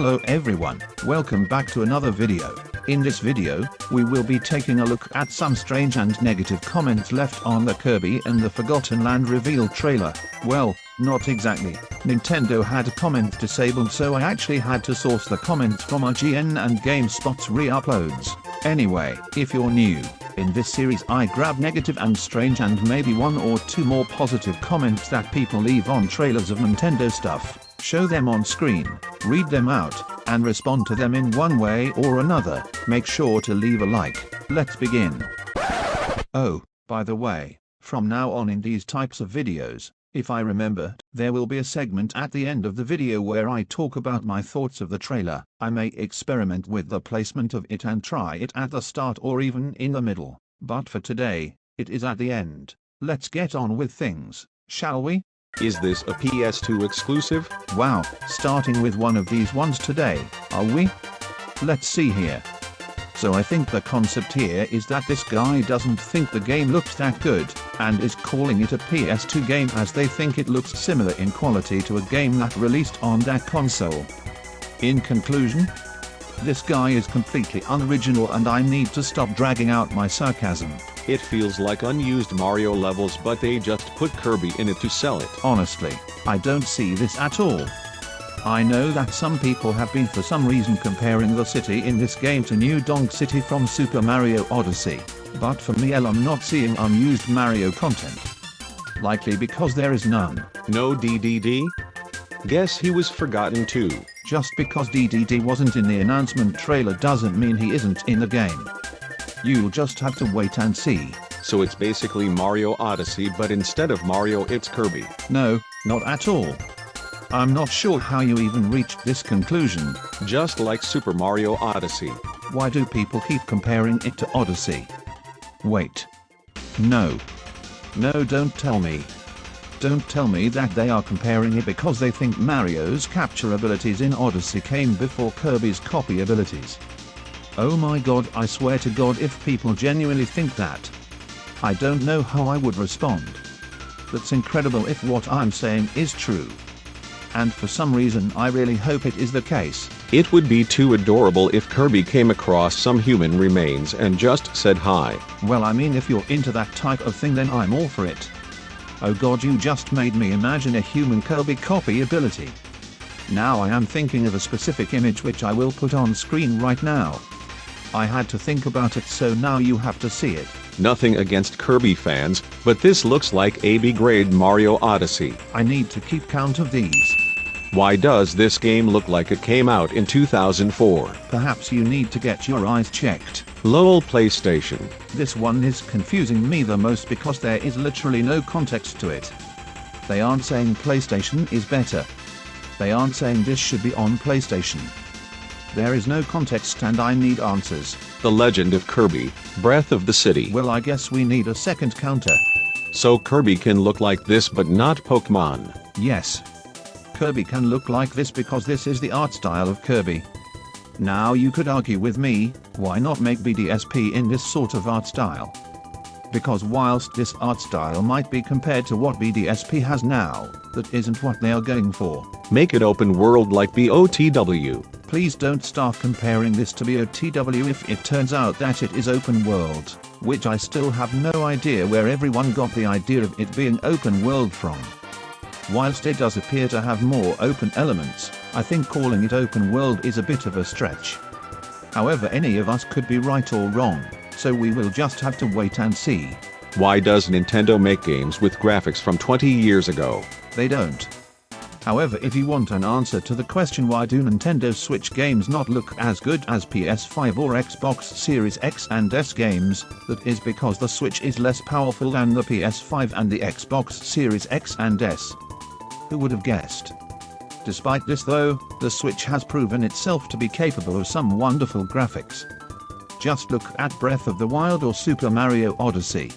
Hello everyone, welcome back to another video. In this video, we will be taking a look at some strange and negative comments left on the Kirby and the Forgotten Land reveal trailer. Well, not exactly. Nintendo had comments disabled, so I actually had to source the comments from IGN and GameSpot's re-uploads. Anyway, if you're new, in this series I grab negative and strange and maybe one or two more positive comments that people leave on trailers of Nintendo stuff, show them on screen, read them out, and respond to them in one way or another. Make sure to leave a like. Let's begin. Oh, by the way, from now on in these types of videos, if I remember, there will be a segment at the end of the video where I talk about my thoughts of the trailer. I may experiment with the placement of it and try it at the start or even in the middle, but for today, it is at the end. Let's get on with things, shall we? Is this a PS2 exclusive? Wow, starting with one of these ones today, are we? Let's see here. So I think the concept here is that this guy doesn't think the game looks that good, and is calling it a PS2 game as they think it looks similar in quality to a game that released on that console. In conclusion, this guy is completely unoriginal and I need to stop dragging out my sarcasm. It feels like unused Mario levels, but they just put Kirby in it to sell it. Honestly, I don't see this at all. I know that some people have been for some reason comparing the city in this game to New Donk City from Super Mario Odyssey, but for me I'm not seeing unused Mario content. Likely because there is none. No DDD? Guess he was forgotten too. Just because DDD wasn't in the announcement trailer doesn't mean he isn't in the game. You'll just have to wait and see. So it's basically Mario Odyssey, but instead of Mario it's Kirby. No, not at all. I'm not sure how you even reached this conclusion. Just like Super Mario Odyssey. Why do people keep comparing it to Odyssey? Wait. No. No, don't tell me. Don't tell me that they are comparing it because they think Mario's capture abilities in Odyssey came before Kirby's copy abilities. Oh my god, I swear to god, if people genuinely think that, I don't know how I would respond. That's incredible if what I'm saying is true. And for some reason I really hope it is the case. It would be too adorable if Kirby came across some human remains and just said hi. Well, I mean, if you're into that type of thing then I'm all for it. Oh god, you just made me imagine a human Kirby copy ability. Now I am thinking of a specific image which I will put on screen right now. I had to think about it, so now you have to see it. Nothing against Kirby fans, but this looks like a B-grade Mario Odyssey. I need to keep count of these. Why does this game look like it came out in 2004? Perhaps you need to get your eyes checked. LOL PlayStation. This one is confusing me the most because there is literally no context to it. They aren't saying PlayStation is better. They aren't saying this should be on PlayStation. There is no context and I need answers. The Legend of Kirby, Breath of the City. Well, I guess we need a second counter. So Kirby can look like this but not Pokemon. Yes. Kirby can look like this because this is the art style of Kirby. Now you could argue with me, why not make BDSP in this sort of art style? Because whilst this art style might be compared to what BDSP has now, that isn't what they are going for. Make it open world like BOTW. Please don't start comparing this to BOTW if it turns out that it is open world, which I still have no idea where everyone got the idea of it being open world from. Whilst it does appear to have more open elements, I think calling it open world is a bit of a stretch. However, any of us could be right or wrong, so we will just have to wait and see. Why does Nintendo make games with graphics from 20 years ago? They don't. However, if you want an answer to the question why do Nintendo Switch games not look as good as PS5 or Xbox Series X and S games, that is because the Switch is less powerful than the PS5 and the Xbox Series X and S. Who would have guessed? Despite this though, the Switch has proven itself to be capable of some wonderful graphics. Just look at Breath of the Wild or Super Mario Odyssey.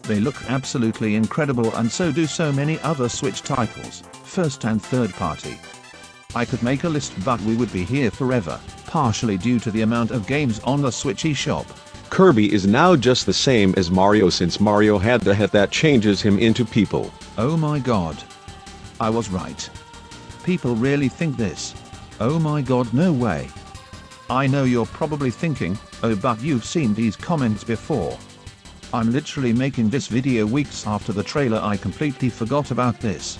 They look absolutely incredible, and so do so many other Switch titles, first and third party. I could make a list but we would be here forever, partially due to the amount of games on the Switch eShop. Kirby is now just the same as Mario since Mario had the hat that changes him into people. Oh my god. I was right. People really think this. Oh my god, no way. I know you're probably thinking, oh but you've seen these comments before. I'm literally making this video weeks after the trailer. I completely forgot about this.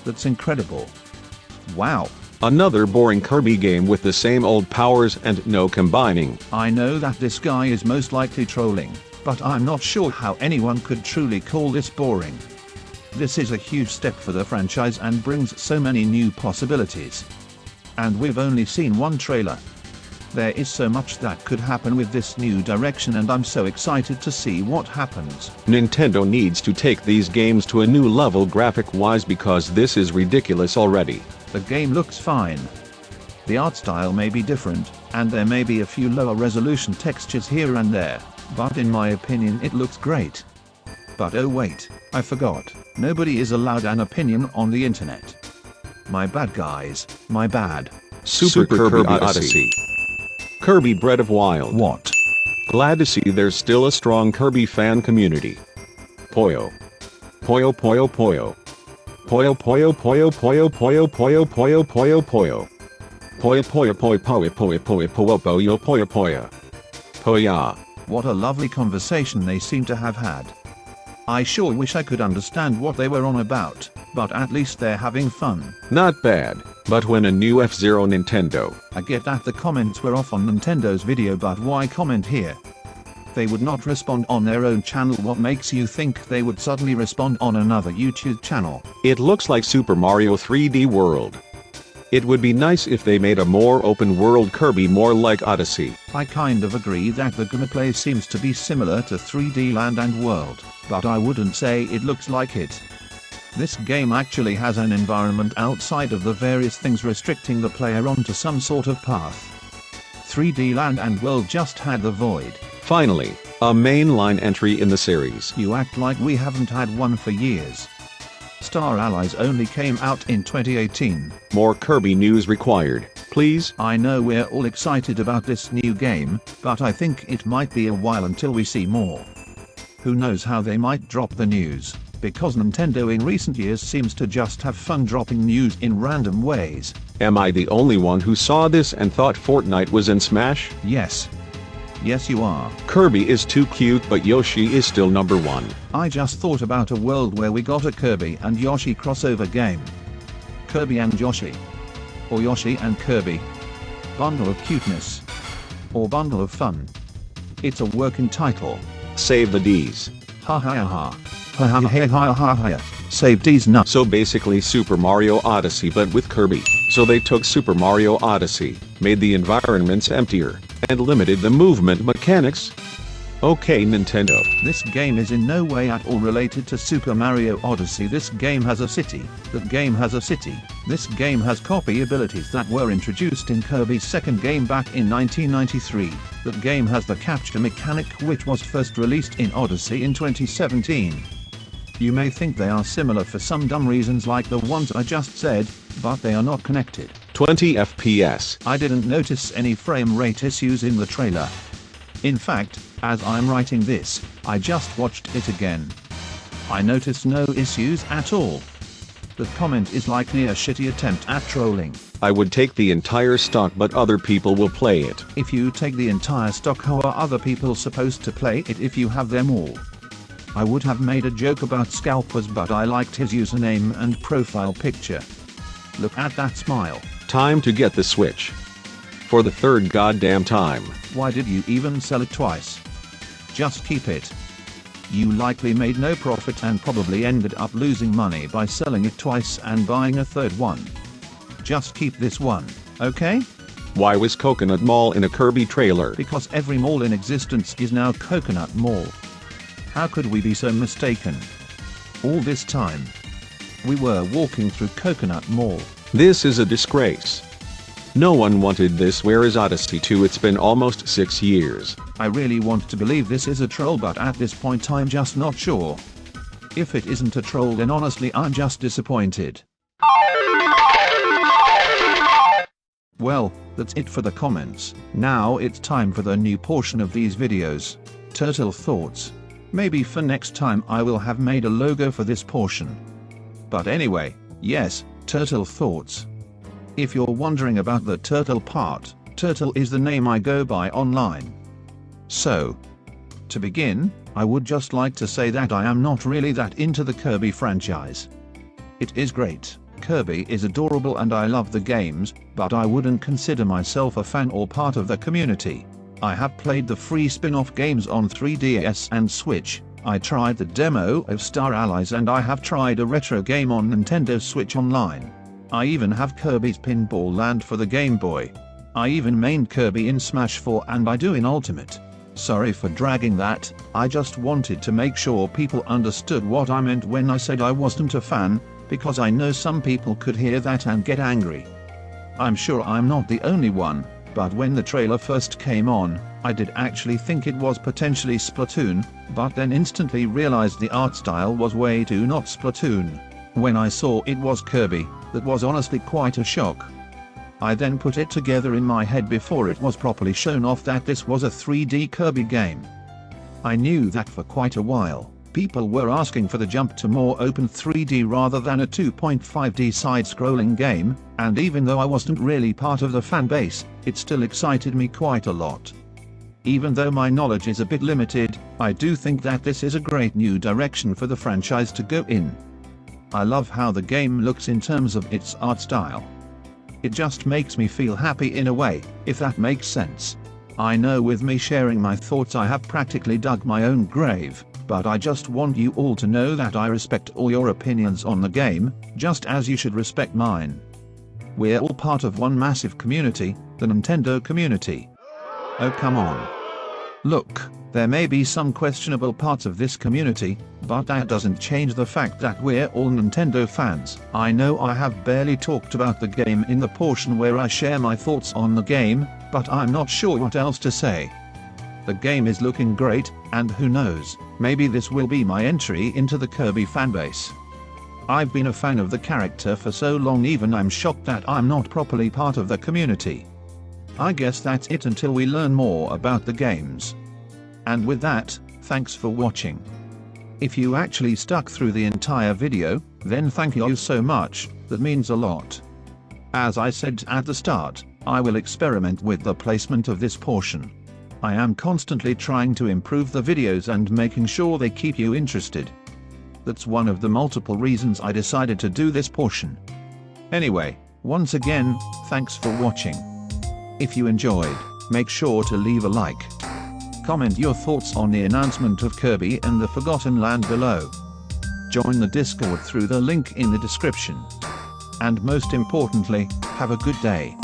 That's incredible. Wow. Another boring Kirby game with the same old powers and no combining. I know that this guy is most likely trolling, but I'm not sure how anyone could truly call this boring. This is a huge step for the franchise and brings so many new possibilities. And we've only seen one trailer. There is so much that could happen with this new direction, and I'm so excited to see what happens. Nintendo needs to take these games to a new level graphic-wise because this is ridiculous already. The game looks fine. The art style may be different, and there may be a few lower resolution textures here and there, but in my opinion it looks great. But oh wait, I forgot, nobody is allowed an opinion on the internet. My bad guys, my bad. Super Kirby Odyssey. Kirby Breath of Wild. What? Glad to see there's still a strong Kirby fan community. Poyo. Poyo poyo poyo. Poyo poyo poyo poyo poyo poyo poyo poyo poyo. Poyo poyo poyo poyo poyo poyo poyo poyo poyo poyo. Poya. What a lovely conversation they seem to have had. I sure wish I could understand what they were on about, but at least they're having fun. Not bad, but when a new F-Zero Nintendo. I get that the comments were off on Nintendo's video, but why comment here? They would not respond on their own channel. What makes you think they would suddenly respond on another YouTube channel? It looks like Super Mario 3D World. It would be nice if they made a more open world Kirby, more like Odyssey. I kind of agree that the gameplay seems to be similar to 3D Land and World, but I wouldn't say it looks like it. This game actually has an environment outside of the various things restricting the player onto some sort of path. 3D Land and World just had the void. Finally, a mainline entry in the series. You act like we haven't had one for years. Star Allies only came out in 2018. More Kirby news required, please. I know we're all excited about this new game, but I think it might be a while until we see more. Who knows how they might drop the news, because Nintendo in recent years seems to just have fun dropping news in random ways. Am I the only one who saw this and thought Fortnite was in Smash? Yes. Yes you are. Kirby is too cute, but Yoshi is still number one. I just thought about a world where we got a Kirby and Yoshi crossover game. Kirby and Yoshi. Or Yoshi and Kirby. Bundle of cuteness. Or bundle of fun. It's a working title. Save the D's. Ha ha ha. Ha ha ha ha ha ha. Save D's nuts. So basically Super Mario Odyssey but with Kirby. So they took Super Mario Odyssey, made the environments emptier, and limited the movement mechanics? Okay Nintendo. This game is in no way at all related to Super Mario Odyssey. This game has a city. That game has a city. This game has copy abilities that were introduced in Kirby's second game back in 1993. That game has the capture mechanic which was first released in Odyssey in 2017. You may think they are similar for some dumb reasons like the ones I just said, but they are not connected. 20 FPS. I didn't notice any frame rate issues in the trailer. In fact, as I'm writing this, I just watched it again. I noticed no issues at all. The comment is likely a shitty attempt at trolling. I would take the entire stock but other people will play it. If you take the entire stock, how are other people supposed to play it if you have them all? I would have made a joke about scalpers, but I liked his username and profile picture. Look at that smile. Time to get the Switch. For the third goddamn time. Why did you even sell it twice? Just keep it. You likely made no profit and probably ended up losing money by selling it twice and buying a third one. Just keep this one, okay? Why was Coconut Mall in a Kirby trailer? Because every mall in existence is now Coconut Mall. How could we be so mistaken? All this time, we were walking through Coconut Mall. This is a disgrace. No one wanted this. Where is Odyssey 2? It's been almost 6 years. I really want to believe this is a troll, but at this point I'm just not sure. If it isn't a troll, then honestly I'm just disappointed. Well, that's it for the comments. Now it's time for the new portion of these videos. Turtle Thoughts. Maybe for next time I will have made a logo for this portion. But anyway, yes, Turtle Thoughts. If you're wondering about the turtle part, Turtle is the name I go by online. So, to begin, I would just like to say that I am not really that into the Kirby franchise. It is great, Kirby is adorable and I love the games, but I wouldn't consider myself a fan or part of the community. I have played the free spin-off games on 3DS and Switch, I tried the demo of Star Allies and I have tried a retro game on Nintendo Switch Online. I even have Kirby's Pinball Land for the Game Boy. I even mained Kirby in Smash 4 and I do in Ultimate. Sorry for dragging that, I just wanted to make sure people understood what I meant when I said I wasn't a fan, because I know some people could hear that and get angry. I'm sure I'm not the only one, but when the trailer first came on, I did actually think it was potentially Splatoon, but then instantly realized the art style was way too not Splatoon. When I saw it was Kirby, that was honestly quite a shock. I then put it together in my head before it was properly shown off that this was a 3D Kirby game. I knew that for quite a while, people were asking for the jump to more open 3D rather than a 2.5D side-scrolling game, and even though I wasn't really part of the fan base, it still excited me quite a lot. Even though my knowledge is a bit limited, I do think that this is a great new direction for the franchise to go in. I love how the game looks in terms of its art style. It just makes me feel happy in a way, if that makes sense. I know with me sharing my thoughts I have practically dug my own grave, but I just want you all to know that I respect all your opinions on the game, just as you should respect mine. We're all part of one massive community, the Nintendo community. Oh come on. Look, there may be some questionable parts of this community, but that doesn't change the fact that we're all Nintendo fans. I know I have barely talked about the game in the portion where I share my thoughts on the game, but I'm not sure what else to say. The game is looking great, and who knows, maybe this will be my entry into the Kirby fanbase. I've been a fan of the character for so long even I'm shocked that I'm not properly part of the community. I guess that's it until we learn more about the games. And with that, thanks for watching. If you actually stuck through the entire video, then thank you so much, that means a lot. As I said at the start, I will experiment with the placement of this portion. I am constantly trying to improve the videos and making sure they keep you interested. That's one of the multiple reasons I decided to do this portion. Anyway, once again, thanks for watching. If you enjoyed, make sure to leave a like. Comment your thoughts on the announcement of Kirby and the Forgotten Land below. Join the Discord through the link in the description. And most importantly, have a good day.